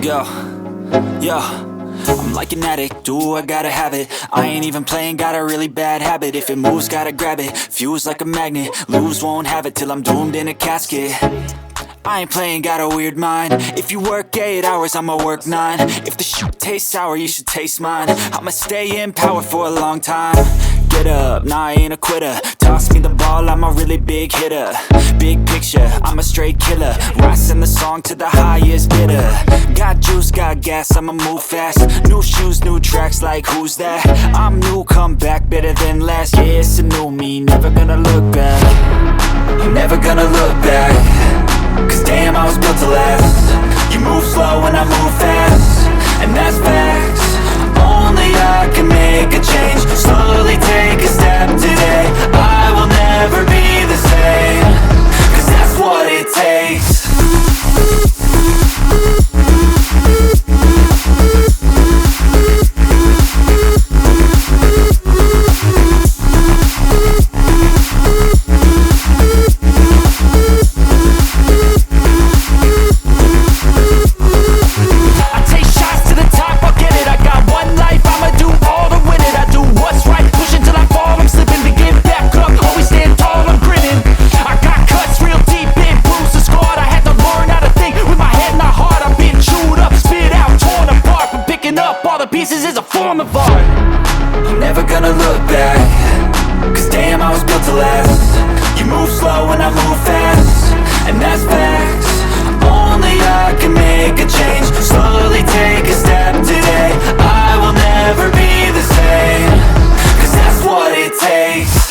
Yo, yo, I'm like an addict, do I gotta have it. I ain't even playing, got a really bad habit. If it moves, gotta grab it, fuse like a magnet. Lose, won't have it till I'm doomed in a casket. I ain't playing, got a weird mind. If you work 8 hours, I'ma work 9. If the shit tastes sour, you should taste mine. I'ma stay in power for a long time. Get up, nah, I ain't a quitter. Toss me the ball, I'm a really big hitter. Big picture, I'm a straight killer. Rising the song to the highest bidder. Got juice, got gas, I'ma move fast. New shoes, new tracks, like who's that? I'm new, come back, better than last. Yeah, it's a new me, never gonna look back. I'm never gonna look back. Cause damn, I was built to last. You move slow and I move fast, and that's facts. Only I can make a change. Slowly take a step today. I will never be the same. Cause that's what it takes. Pieces is a form of art. I'm never gonna look back. Cause damn, I was built to last. You move slow and I move fast, and that's facts. Only I can make a change. Slowly take a step today. I will never be the same. Cause that's what it takes.